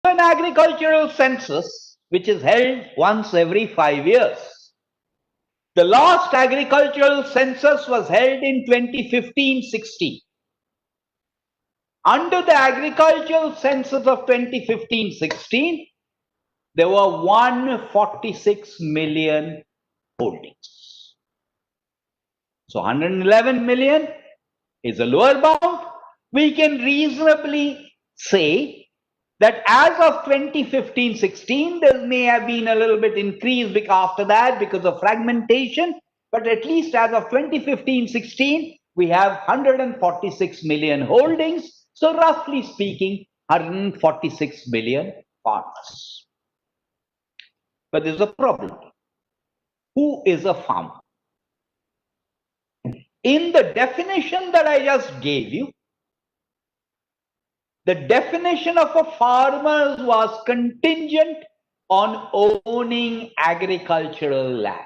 An agricultural census, which is held once every 5 years. The last agricultural census was held in 2015-16. Under the agricultural census of 2015-16, there were 146 million holdings. So 111 million is a lower bound. We can reasonably say that as of 2015-16, there may have been a little bit increase after that because of fragmentation, but at least as of 2015-16, we have 146 million holdings. So roughly speaking, 146 million farmers. But there's a problem. Who is a farmer? In the definition that I just gave you, the definition of a farmer was contingent on owning agricultural land.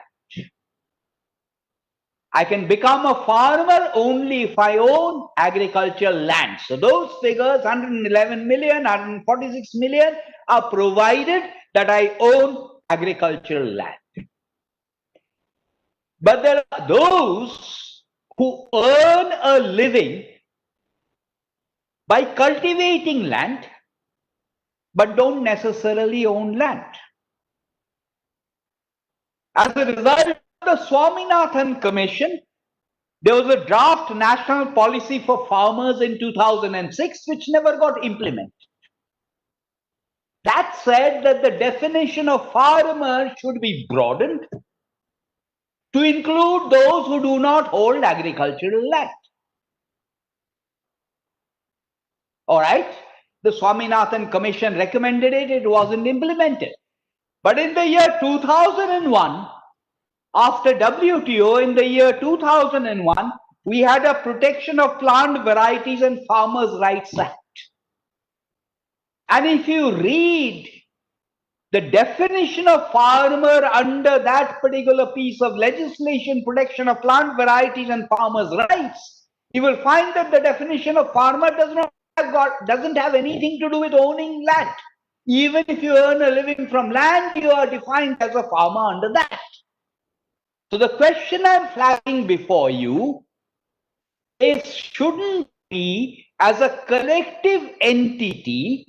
I can become a farmer only if I own agricultural land. So those figures, 111 million, 146 million, are provided that I own agricultural land. But there are those who earn a living by cultivating land, but don't necessarily own land. As a result of the Swaminathan Commission, there was a draft national policy for farmers in 2006, which never got implemented. That said that the definition of farmer should be broadened to include those who do not hold agricultural land. All right, the Swaminathan Commission recommended it, it wasn't implemented. But in the year 2001, after WTO, in the year 2001, we had a Protection of Plant Varieties and Farmers' Rights Act. And if you read the definition of farmer under that particular piece of legislation, Protection of Plant Varieties and Farmers' Rights, you will find that the definition of farmer doesn't have anything to do with owning land. Even if you earn a living from land, you are defined as a farmer under that. So the question I'm flagging before you is, shouldn't we as a collective entity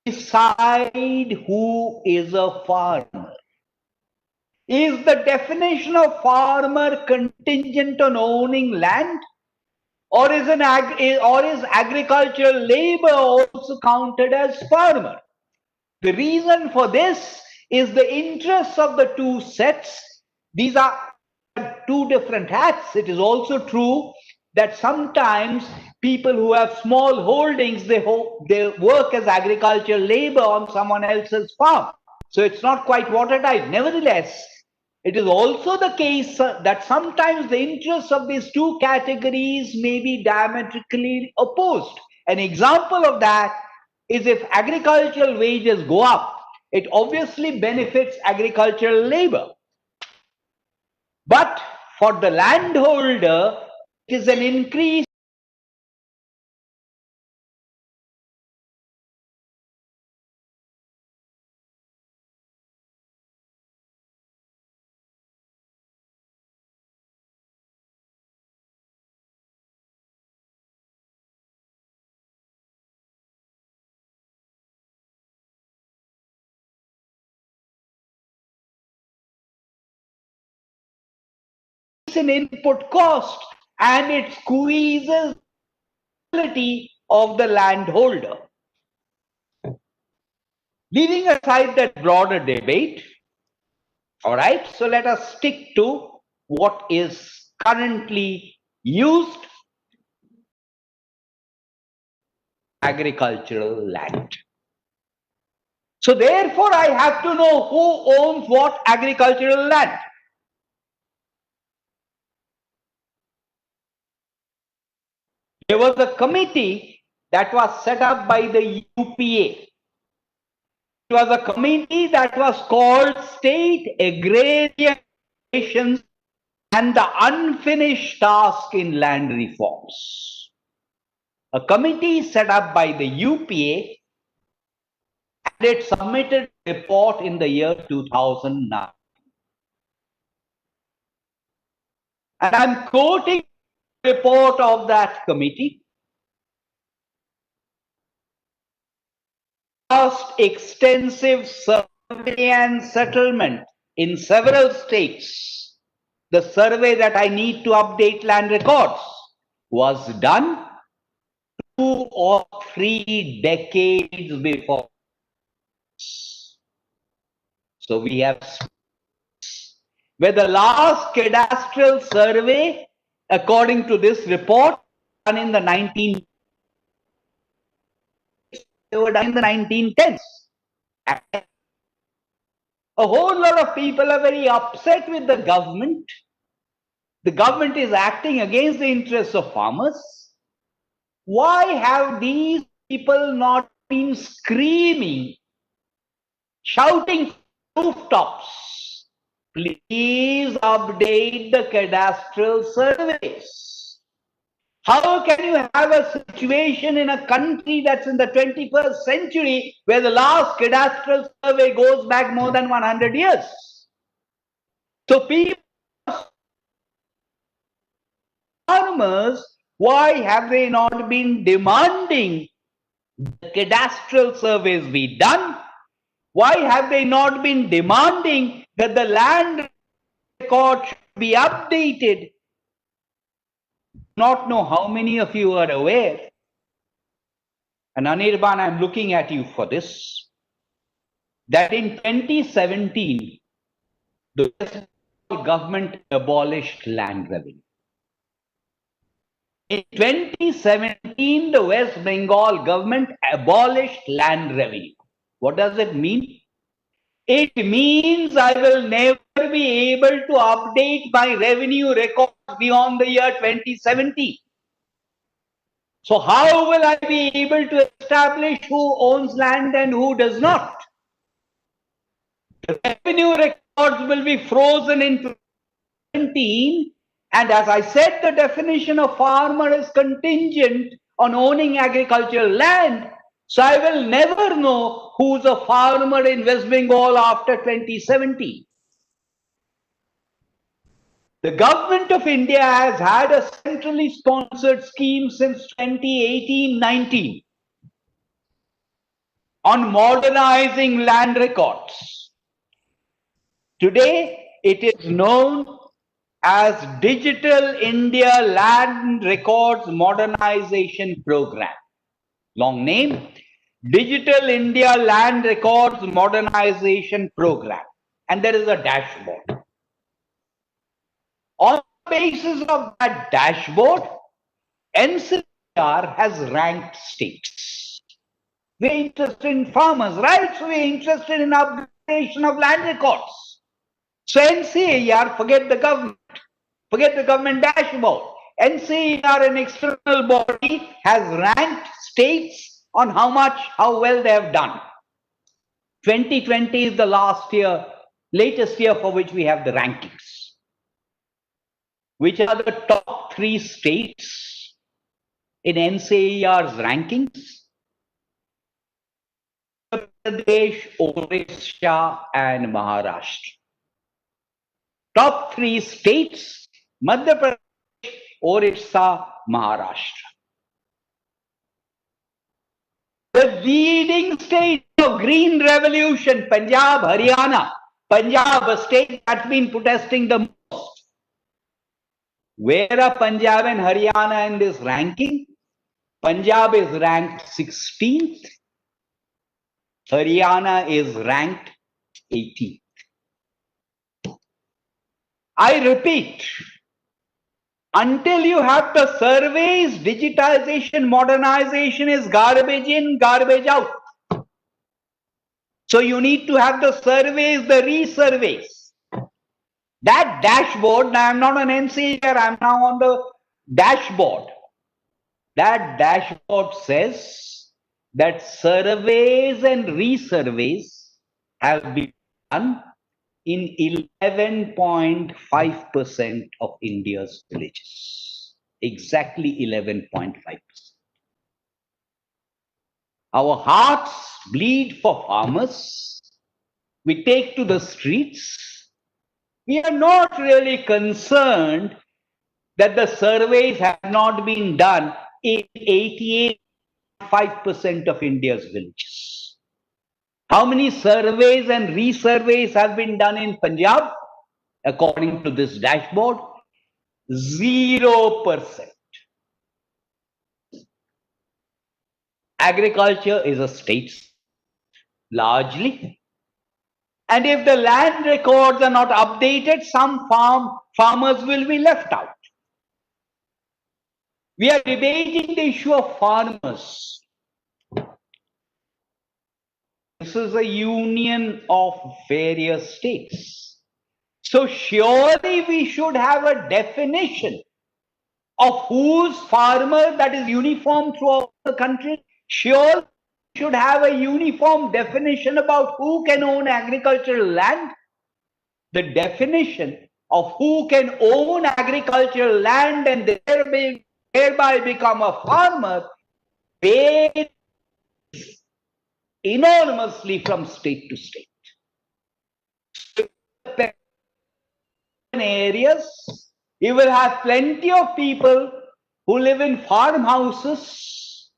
decide who is a farmer? Is the definition of farmer contingent on owning land? Or is agricultural labor also counted as farmer? The reason for this is the interests of the two sets. These are two different hats. It is also true that sometimes people who have small holdings, they work as agricultural labor on someone else's farm. So it's not quite watertight. Nevertheless, it is also the case that sometimes the interests of these two categories may be diametrically opposed. An example of that is if agricultural wages go up, it obviously benefits agricultural labor. But for the landholder, it is an increase in input cost, and it squeezes the ability of the landholder. Leaving aside that broader debate, all right, so let us stick to what is currently used: agricultural land. So therefore, I have to know who owns what agricultural land. There was a committee that was set up by the UPA. It was a committee that was called State Agrarian Relations and the Unfinished Task in Land Reforms. A committee set up by the UPA it submitted a report in the year 2009. And I'm quoting the report of that committee. Last extensive survey and settlement in several states, the survey that I need to update land records was done 2 or 3 decades before. So we have where the last cadastral survey, according to this report, done in the 1910s. A whole lot of people are very upset with the government. The government is acting against the interests of farmers. Why have these people not been screaming, shouting rooftops, please update the cadastral surveys? How can you have a situation in a country that's in the 21st century where the last cadastral survey goes back more than 100 years? So people, farmers, why have they not been demanding the cadastral surveys be done? Why have they not been demanding that the land record should be updated? Not know how many of you are aware. And Anirban, I'm looking at you for this. That in 2017, the government abolished land revenue. In 2017, the West Bengal government abolished land revenue. What does it mean? It means I will never be able to update my revenue records beyond the year 2070. So how will I be able to establish who owns land and who does not? The revenue records will be frozen in 2017. And as I said, the definition of farmer is contingent on owning agricultural land. So I will never know who's a farmer in West Bengal after 2070. The government of India has had a centrally sponsored scheme since 2018-19 on modernizing land records. Today, it is known as Digital India Land Records Modernization Program. Long name, Digital India Land Records Modernization Program. And there is a dashboard. On the basis of that dashboard, NCR has ranked states. We're interested in farmers, right? So we're interested in upgradation of land records. So NCAR, forget the government dashboard. NCAR, an external body, has ranked states on how well they have done. 2020 is the latest year for which we have the rankings. Which are the top 3 states in NCAR's rankings? Uttar Pradesh, Odisha, and Maharashtra. Top 3 states, Madhya Pradesh, Odisha, Maharashtra. The leading state of Green Revolution, Punjab, Haryana. Punjab, a state that's been protesting the most. Where are Punjab and Haryana in this ranking? Punjab is ranked 16th. Haryana is ranked 18th. I repeat, until you have the surveys, digitization, modernization is garbage in, garbage out. So you need to have the surveys, the resurveys. That dashboard, now I'm not an NCAR, I'm now on the dashboard. That dashboard says that surveys and resurveys have been done in 11.5% of India's villages. Exactly 11.5%. Our hearts bleed for farmers. We take to the streets. We are not really concerned that the surveys have not been done in 88.5% of India's villages. How many surveys and resurveys have been done in Punjab? According to this dashboard, 0%. Agriculture is a state largely. And if the land records are not updated, some farmers will be left out. We are debating the issue of farmers. This is a union of various states. So surely we should have a definition of whose farmer that is uniform throughout the country. Surely we should have a uniform definition about who can own agricultural land. The definition of who can own agricultural land and thereby become a farmer varies enormously from state to state. In areas, you will have plenty of people who live in farmhouses.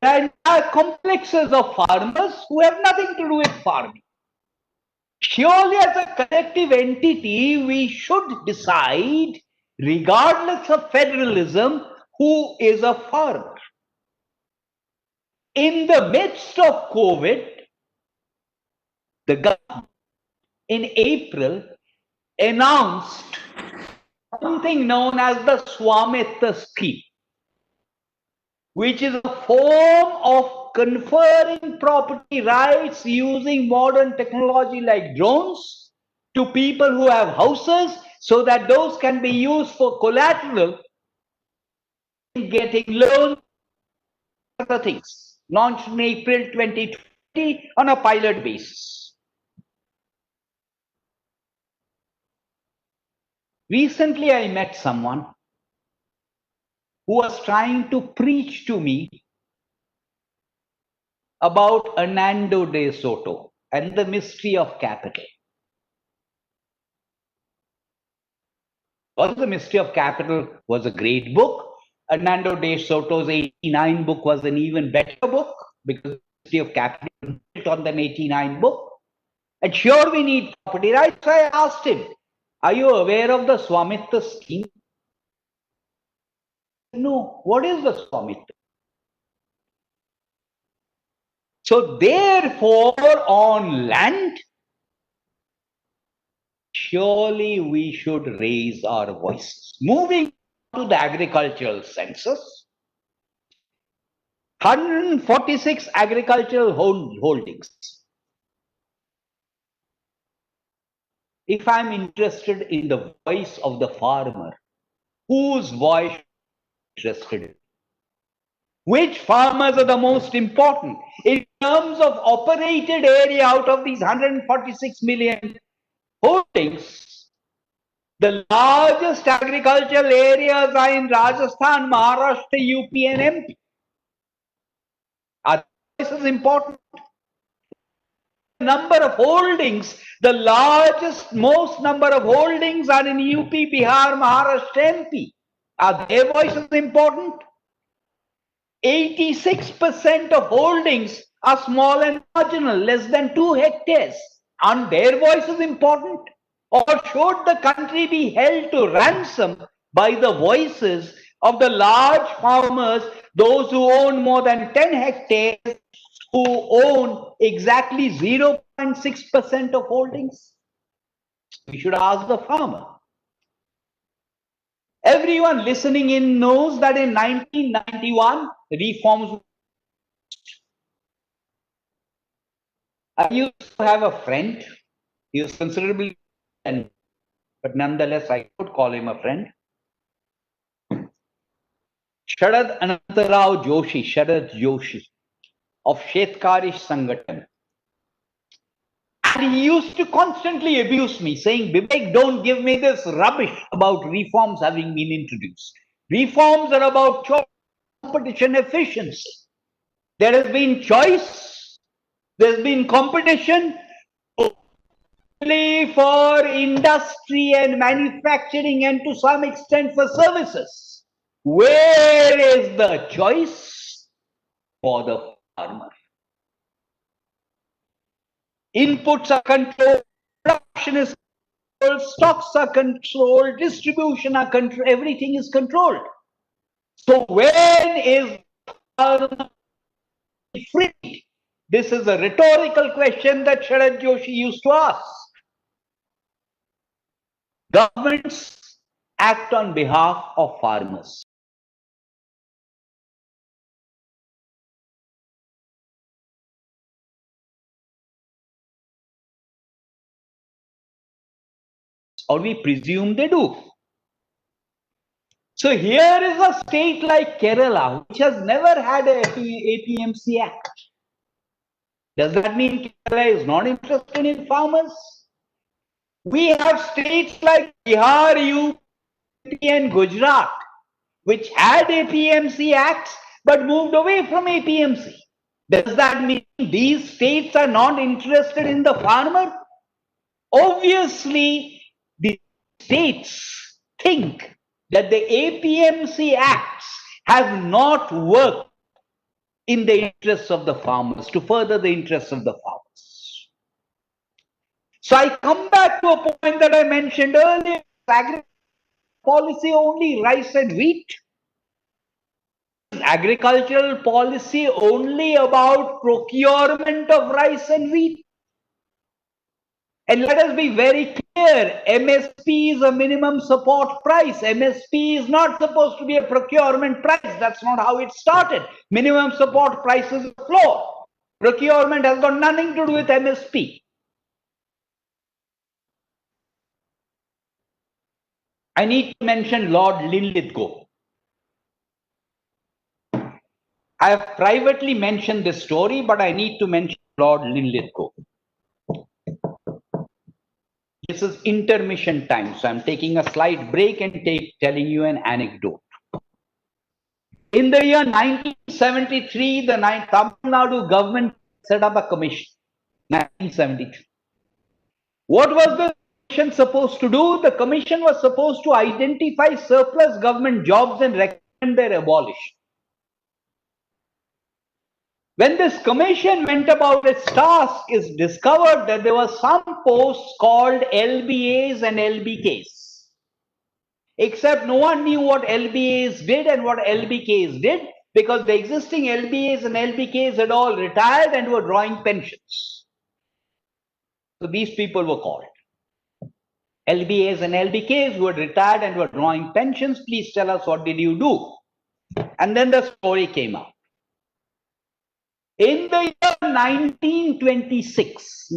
There are complexes of farmers who have nothing to do with farming. Surely, as a collective entity, we should decide, regardless of federalism, who is a farmer. In the midst of COVID, the government in April announced something known as the Swamitha scheme, which is a form of conferring property rights using modern technology like drones to people who have houses, so that those can be used for collateral in getting loans, other things. Launched in April 2020 on a pilot basis. Recently, I met someone who was trying to preach to me about Hernando de Soto and the mystery of capital. Also, the mystery of capital was a great book. Hernando de Soto's 89 book was an even better book, because the mystery of capital was built on the 89 book. And sure, we need property rights. So I asked him, are you aware of the Swamitha scheme? No. What is the Swamitha? So therefore, on land, surely we should raise our voices. Moving to the agricultural census, 146 agricultural holdings. If I'm interested in the voice of the farmer, whose voice am I interested in? Which farmers are the most important? In terms of operated area, out of these 146 million holdings, the largest agricultural areas are in Rajasthan, Maharashtra, UP and MP. This is important. Number of holdings, the largest, most number of holdings are in UP, Bihar, Maharashtra, MP. Are their voices important? 86% of holdings are small and marginal, less than 2 hectares. Aren't their voices important? Or should the country be held to ransom by the voices of the large farmers, those who own more than 10 hectares, who own exactly 0.6% of holdings? We should ask the farmer. Everyone listening in knows that in 1991, reforms. I used to have a friend. He was considerably, but nonetheless, I could call him a friend. Sharad Anantarao Joshi, Sharad Joshi, of Shetkarish Sangathan. And he used to constantly abuse me, saying, Bibek, don't give me this rubbish about reforms having been introduced. Reforms are about choice. competition efficiency. There has been choice, there's been competition only for industry and manufacturing and to some extent for services. Where is the choice for the farmer? Inputs are controlled, production is controlled, stocks are controlled, distribution are controlled, everything is controlled. So when is farmer free? This is a rhetorical question that Sharad Joshi used to ask. Governments act on behalf of farmers. Or we presume they do. So here is a state like Kerala, which has never had a APMC Act. Does that mean Kerala is not interested in farmers? We have states like Bihar, UP and Gujarat, which had APMC Acts but moved away from APMC. Does that mean these states are not interested in the farmer? Obviously, the states think that the APMC Acts have not worked in the interests of the farmers, to further the interests of the farmers. So I come back to a point that I mentioned earlier, agriculture policy only rice and wheat. Agricultural policy only about procurement of rice and wheat. And let us be very clear, MSP is a minimum support price. MSP is not supposed to be a procurement price. That's not how it started. Minimum support price is a floor. Procurement has got nothing to do with MSP. I need to mention Lord Linlithgow. I have privately mentioned this story, but I need to mention Lord Linlithgow. This is intermission time, so I'm taking a slight break and telling you an anecdote. In the year 1973, the Tamil Nadu government set up a commission. 1973. What was the commission supposed to do? The commission was supposed to identify surplus government jobs and recommend their abolition. When this commission went about its task, it's discovered that there were some posts called LBAs and LBKs. Except no one knew what LBAs did and what LBKs did, because the existing LBAs and LBKs had all retired and were drawing pensions. So these people were called. LBAs and LBKs who had retired and were drawing pensions, please tell us what did you do? And then the story came out. In the year 1926,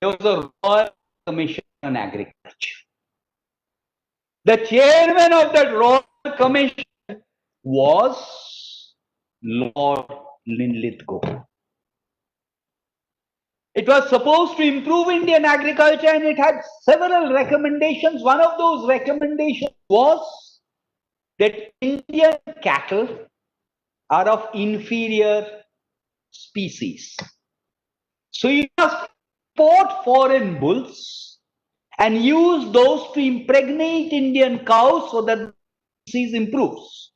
there was a Royal Commission on Agriculture. The chairman of that Royal Commission was Lord Linlithgow. It was supposed to improve Indian agriculture and it had several recommendations. One of those recommendations was that Indian cattle are of inferior species. So you must import foreign bulls and use those to impregnate Indian cows so that the species improves.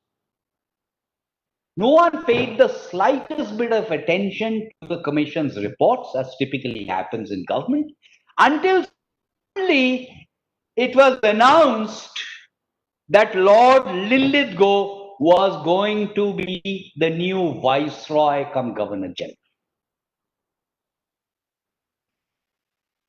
No one paid the slightest bit of attention to the commission's reports, as typically happens in government, until suddenly it was announced that Lord Linlithgow was going to be the new Viceroy cum Governor General.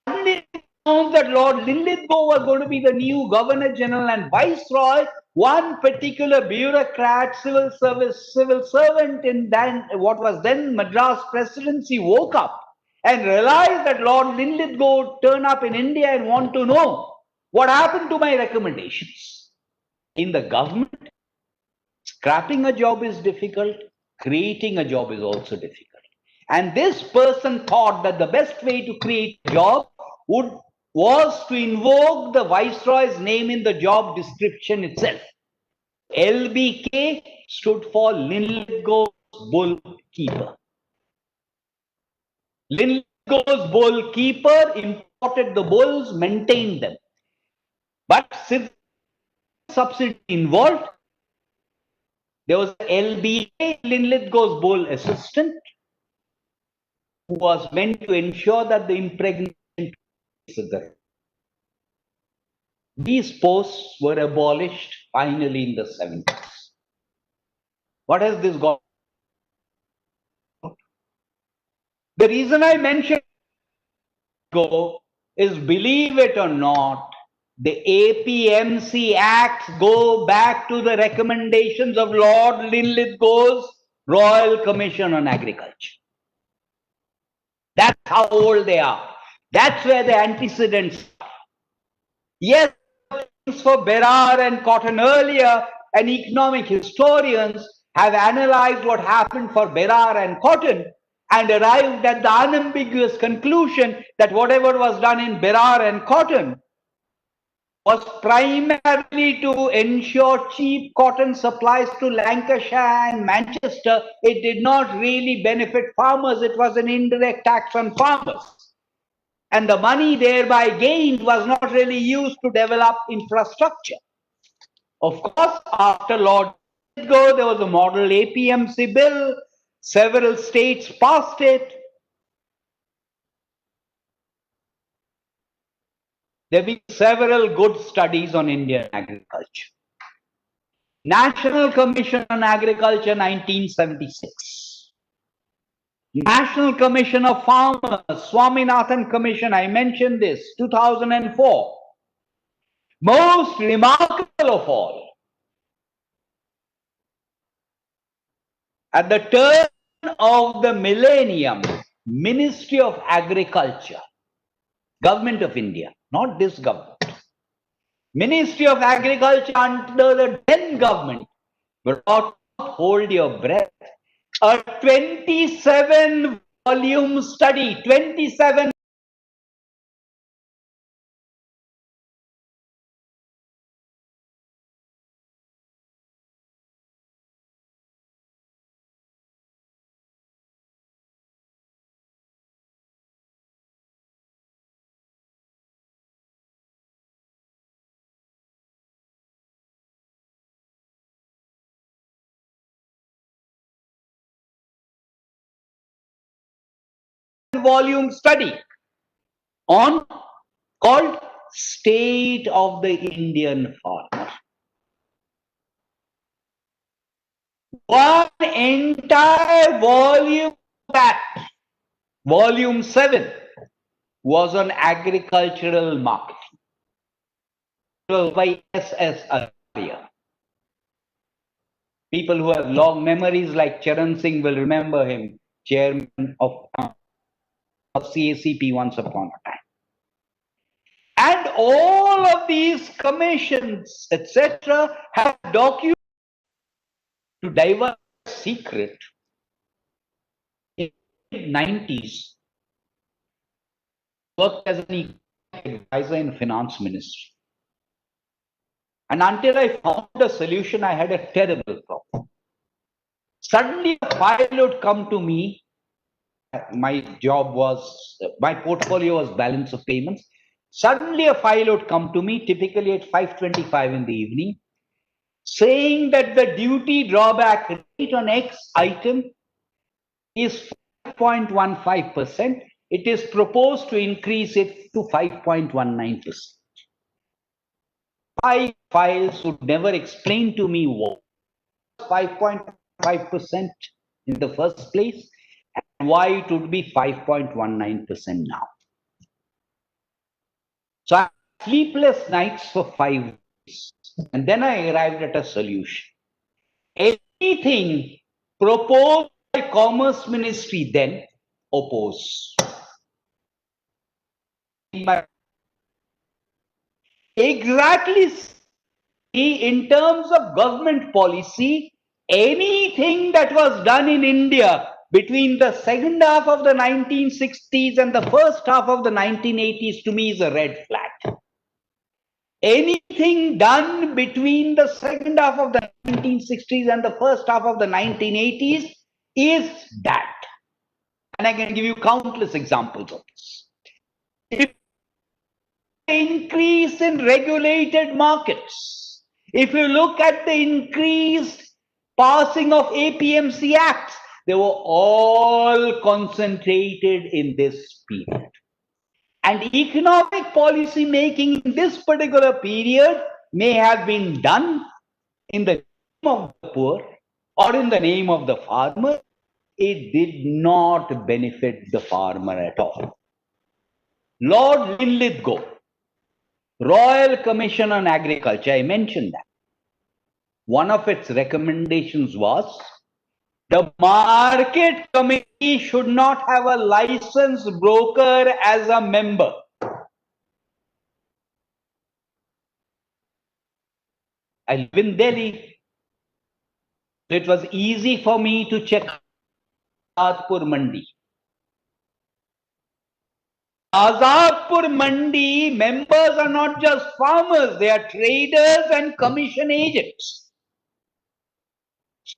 Suddenly announced that Lord Linlithgow was going to be the new Governor General and Viceroy. One particular bureaucrat, civil servant in what was then Madras Presidency woke up and realized that Lord Linlithgow would turn up in India and want to know what happened to my recommendations. In the government, scrapping a job is difficult, creating a job is also difficult. And this person thought that the best way to create a job would was to invoke the Viceroy's name in the job description itself. LBK stood for Linlithgow's Bull Keeper. Linlithgow's Bull Keeper imported the bulls, maintained them. But since subsidy involved, there was LBK, Linlithgow's Bull Assistant, who was meant to ensure that the impregnation took place. These posts were abolished finally in the 70s. What has this got? The reason I mentioned go is, believe it or not, the APMC Acts go back to the recommendations of Lord Linlithgow's Royal Commission on Agriculture. That's how old they are. That's where the antecedents are. Yes, for Berar and cotton earlier, and economic historians have analyzed what happened for Berar and cotton and arrived at the unambiguous conclusion that whatever was done in Berar and cotton was primarily to ensure cheap cotton supplies to Lancashire and Manchester. It did not really benefit farmers. It was an indirect tax on farmers. And the money thereby gained was not really used to develop infrastructure. Of course, after Lord Linlithgow, there was a model APMC bill. Several states passed it. There have been several good studies on Indian agriculture. National Commission on Agriculture, 1976. National Commission of Farmers, Swaminathan Commission, I mentioned this, 2004. Most remarkable of all, at the turn of the millennium, Ministry of Agriculture, Government of India, not this government, Ministry of Agriculture under the then government, brought, hold your breath, a 27-volume study, 27 volume study on called State of the Indian Farmer. One entire volume, that volume 7, was on agricultural marketing. It was by S.S. Arya. People who have long memories like Charan Singh will remember him, chairman of CACP once upon a time. And all of these commissions, etc., have documented to divulge a secret. In the 90s, worked as an advisor in finance ministry. And until I found a solution, I had a terrible problem. Suddenly a file would come to me. My job was, my portfolio was balance of payments. Suddenly a file would come to me, typically at 5:25 in the evening, saying that the duty drawback rate on X item is 5.15%. It is proposed to increase it to 5.19%. 5 files would never explain to me what 5.5% in the first place and why it would be 5.19% now. So I had sleepless nights for 5 days, and then I arrived at a solution. Anything proposed by Commerce Ministry then, oppose. Exactly in terms of government policy, anything that was done in India between the second half of the 1960s and the first half of the 1980s to me is a red flag. Anything done between the second half of the 1960s and the first half of the 1980s is that. And I can give you countless examples of this. If increase in regulated markets, if you look at the increased passing of APMC acts, they were all concentrated in this period. And economic policy making in this particular period may have been done in the name of the poor or in the name of the farmer. It did not benefit the farmer at all. Lord Linlithgow, Royal Commission on Agriculture, I mentioned that. One of its recommendations was the market committee should not have a licensed broker as a member. I live in Delhi. It was easy for me to check Azadpur Mandi. Azadpur Mandi members are not just farmers, they are traders and commission agents.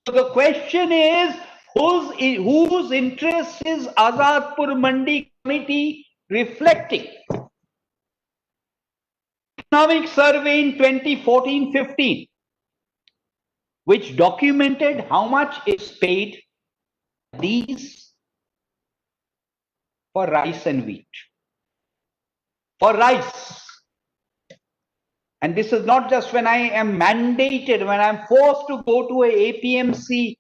So the question is, whose interest is Azadpur Mandi committee reflecting? Economic survey in 2014-15, which documented how much is paid these for rice and wheat. For rice. And this is not just when I am mandated, when I am forced to go to a APMC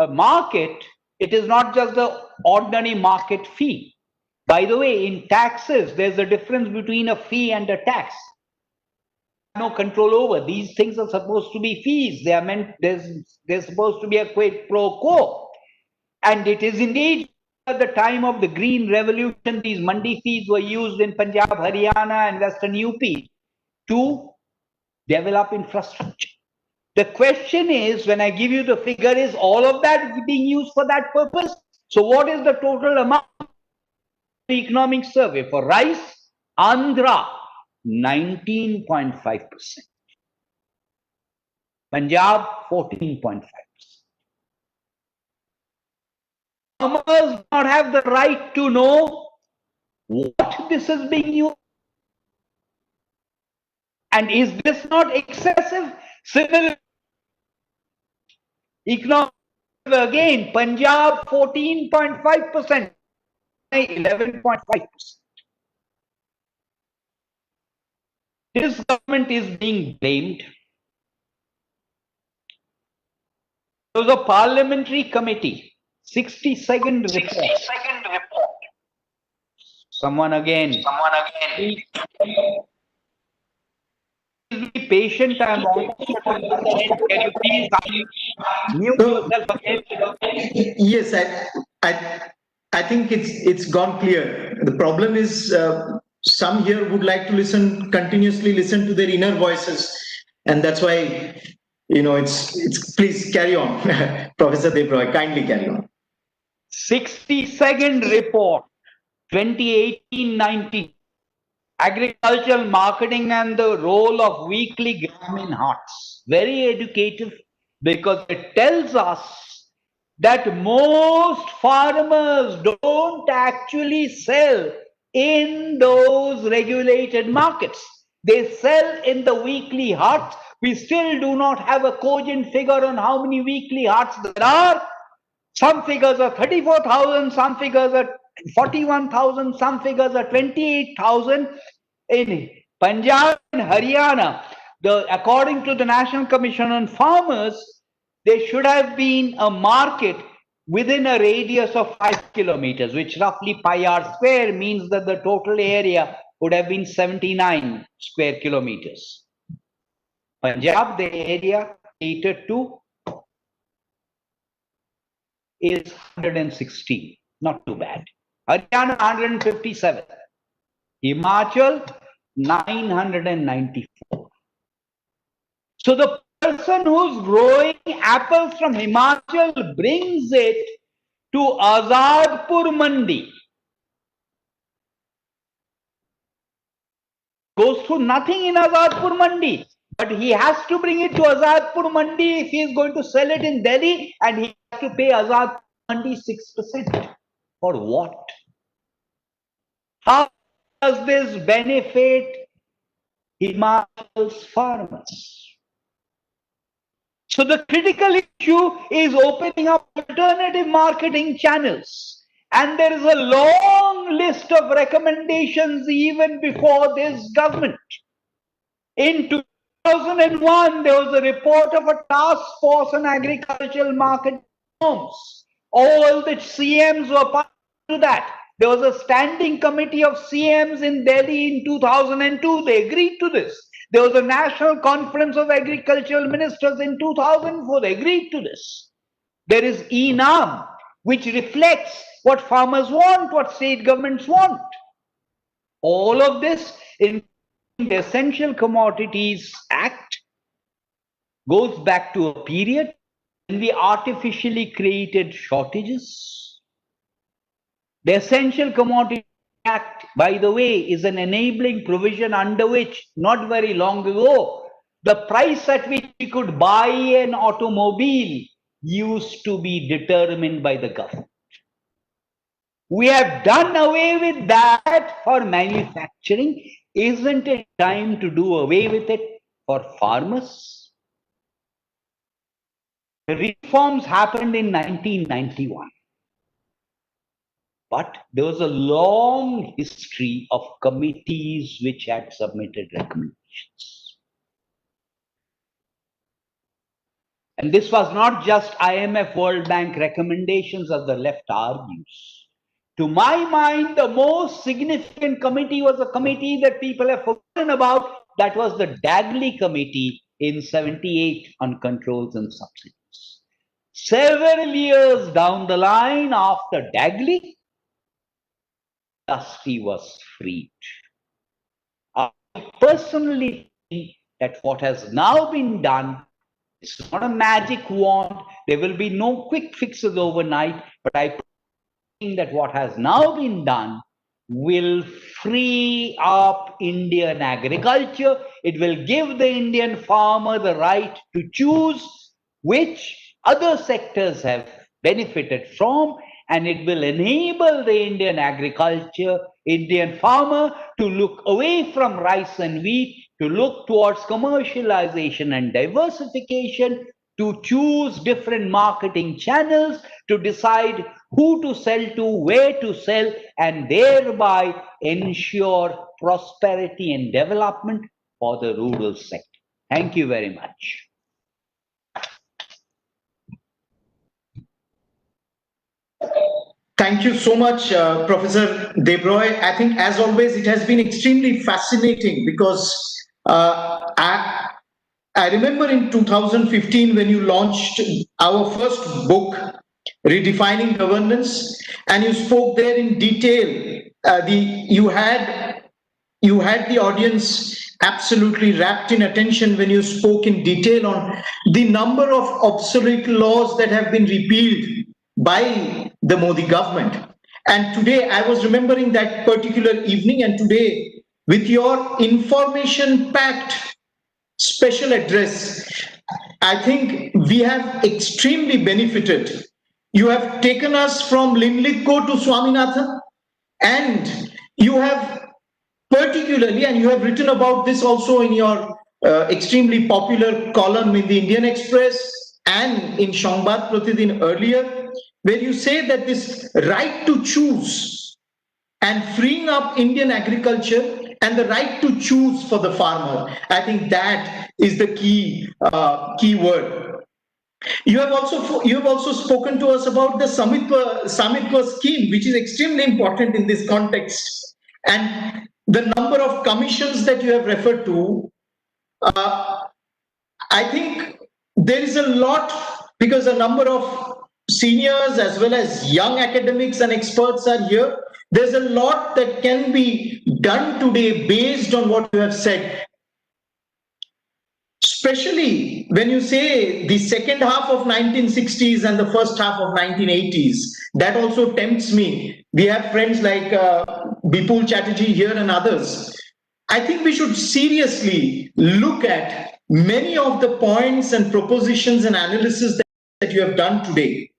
market, it is not just the ordinary market fee. By the way, in taxes, there's a difference between a fee and a tax. No control over. These things are supposed to be fees. They are meant, there's supposed to be a quid pro quo. And it is indeed at the time of the Green Revolution, these mandi fees were used in Punjab, Haryana and Western UP to develop infrastructure. The question is, when I give you the figure, is all of that being used for that purpose? So what is the total amount of the economic survey for rice? Andhra, 19.5%. Punjab, 14.5%. Farmers do not have the right to know what this is being used. And is this not excessive? Similar economic, again, Punjab 14.5%, 11.5%. This government is being blamed. There was a parliamentary committee, 60-second report. Someone again. Please be patient. I am almost at the end. Can you please mute yourself again? Yes, I think it's gone clear. The problem is some here would like to continuously listen to their inner voices, and that's why it's please carry on. Professor Debroy, kindly carry on. 60-second report, 2018-19. Agricultural marketing and the role of weekly gram in hearts. Very educative, because it tells us that most farmers don't actually sell in those regulated markets. They sell in the weekly hearts. We still do not have a cogent figure on how many weekly hearts there are. Some figures are 34,000, some figures are 41,000, some figures are 28,000. In Punjab and Haryana, according to the National Commission on Farmers, there should have been a market within a radius of 5 kilometers, which roughly pi r square means that the total area would have been 79 square kilometers. Punjab, the area catered to is 116, not too bad. Haryana 157, Himachal 994. So the person who's growing apples from Himachal brings it to Azadpur Mandi. Goes through nothing in Azadpur Mandi, but he has to bring it to Azadpur Mandi if he is going to sell it in Delhi, and he has to pay Azadpur Mandi 6%. For what? How does this benefit Himachal's farmers? So the critical issue is opening up alternative marketing channels. And there is a long list of recommendations even before this government. In 2001, there was a report of a task force on agricultural market norms. All the CMs were part of that. There was a standing committee of CMs in Delhi in 2002. They agreed to this. There was a National Conference of Agricultural Ministers in 2004. They agreed to this. There is ENAM, which reflects what farmers want, what state governments want. All of this in the Essential Commodities Act goes back to a period when we artificially created shortages. The Essential Commodities Act, by the way, is an enabling provision under which, not very long ago, the price at which we could buy an automobile used to be determined by the government. We have done away with that for manufacturing. Isn't it time to do away with it for farmers? The reforms happened in 1991. But there was a long history of committees which had submitted recommendations. And this was not just IMF World Bank recommendations, as the left argues. To my mind, the most significant committee was a committee that people have forgotten about. That was the Dagley Committee in '78 on controls and subsidies. Several years down the line after Dagley, industry was freed. I personally think that what has now been done is not a magic wand. There will be no quick fixes overnight, but I think that what has now been done will free up Indian agriculture. It will give the Indian farmer the right to choose which other sectors have benefited from, and it will enable the Indian agriculture, Indian farmer to look away from rice and wheat, to look towards commercialization and diversification, to choose different marketing channels, to decide who to sell to, where to sell, and thereby ensure prosperity and development for the rural sector. Thank you very much. Thank you so much, Professor Debroy. I think, as always, it has been extremely fascinating because I remember in 2015 when you launched our first book, Redefining Governance, and you spoke there in detail. You had the audience absolutely wrapped in attention when you spoke in detail on the number of obsolete laws that have been repealed by the Modi government. And today I was remembering that particular evening, and today with your information-packed special address, I think we have extremely benefited. You have taken us from Linlithgow to Swaminathan, and you have particularly, and you have written about this also in your extremely popular column in the Indian Express and in Shangbad Pratidin earlier, where you say that this right to choose and freeing up Indian agriculture and the right to choose for the farmer, I think that is the key word. You have also spoken to us about the Samitva scheme, which is extremely important in this context, and the number of commissions that you have referred to. I think there is a lot, because a number of seniors as well as young academics and experts are here. There's a lot that can be done today based on what you have said. especially when you say the second half of 1960s and the first half of 1980s, that also tempts me. We have friends like Bipul Chatterjee here and others. I think we should seriously look at many of the points and propositions and analysis that you have done today.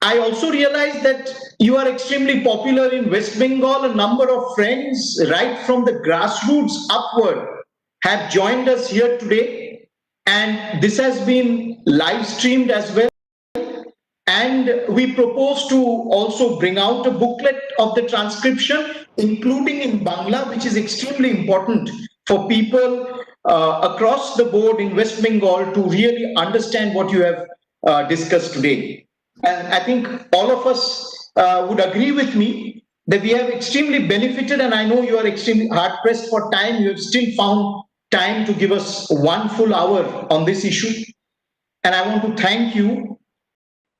I also realize that you are extremely popular in West Bengal. A number of friends, right from the grassroots upward, have joined us here today. And this has been live streamed as well. And we propose to also bring out a booklet of the transcription, including in Bangla, which is extremely important for people across the board in West Bengal to really understand what you have discussed today. And I think all of us would agree with me that we have extremely benefited, and I know you are extremely hard-pressed for time. You have still found time to give us 1 full hour on this issue. And I want to thank you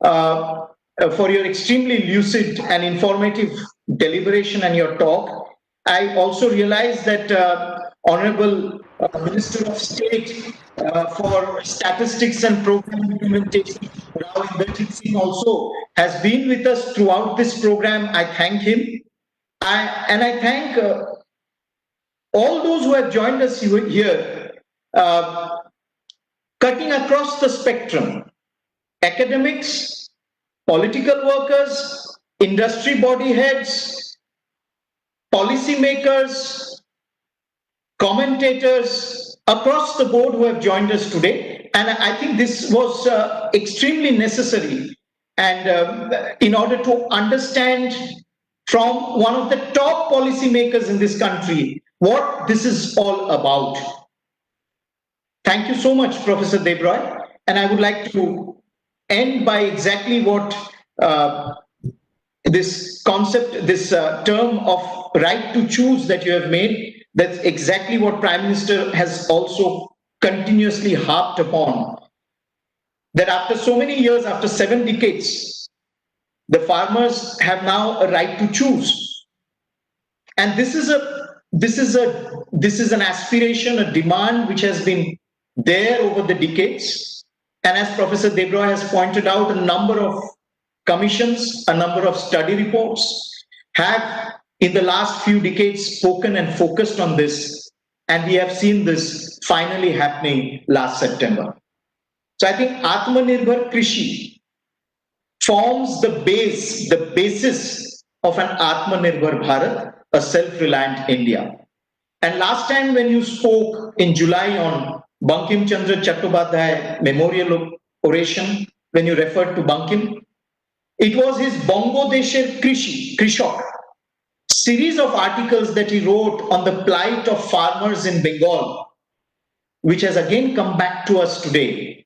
for your extremely lucid and informative deliberation and your talk. I also realize that Honorable Minister of State for Statistics and Program Implementation, Rao Inderjit Singh, also has been with us throughout this program. I thank him. And I thank all those who have joined us here, cutting across the spectrum: academics, political workers, industry body heads, policymakers, commentators across the board who have joined us today. And I think this was extremely necessary. And in order to understand from one of the top policymakers in this country what this is all about. Thank you so much, Professor Debroy. And I would like to end by exactly what this concept, this term of right to choose that you have made. That's exactly what Prime Minister has also continuously harped upon. That after so many years, after 7 decades, the farmers have now a right to choose. And this is an aspiration, a demand which has been there over the decades. And as Professor Debroy has pointed out, a number of commissions, a number of study reports have in the last few decades spoken and focused on this, and we have seen this finally happening last September. So I think Atmanirbhar Krishi forms the basis of an Atmanirbhar Bharat, a self-reliant India. And last time when you spoke in July on Bankim Chandra Chattopadhyay Memorial Oration, when you referred to Bankim, it was his Bongo Desher Krishak series of articles that he wrote on the plight of farmers in Bengal, which has again come back to us today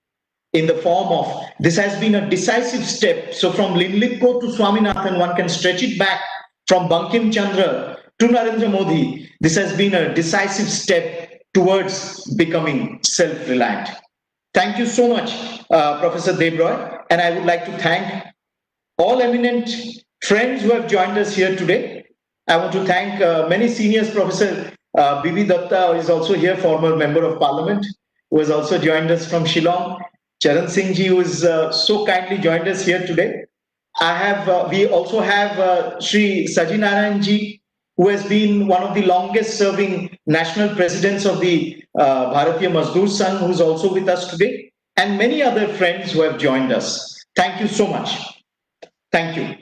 in the form of, this has been a decisive step. So from Linlithgow to Swaminathan, one can stretch it back from Bankim Chandra to Narendra Modi. This has been a decisive step towards becoming self-reliant. Thank you so much, Professor Debroy. And I would like to thank all eminent friends who have joined us here today. I want to thank many seniors. Professor Bibi Datta is also here, former member of parliament, who has also joined us from Shillong. Charan Singh ji, who is so kindly joined us here today. We also have Shri Saji Narayan ji, who has been one of the longest serving national presidents of the Bharatiya Mazdoor Sangh, who is also with us today, and many other friends who have joined us. Thank you so much. Thank you.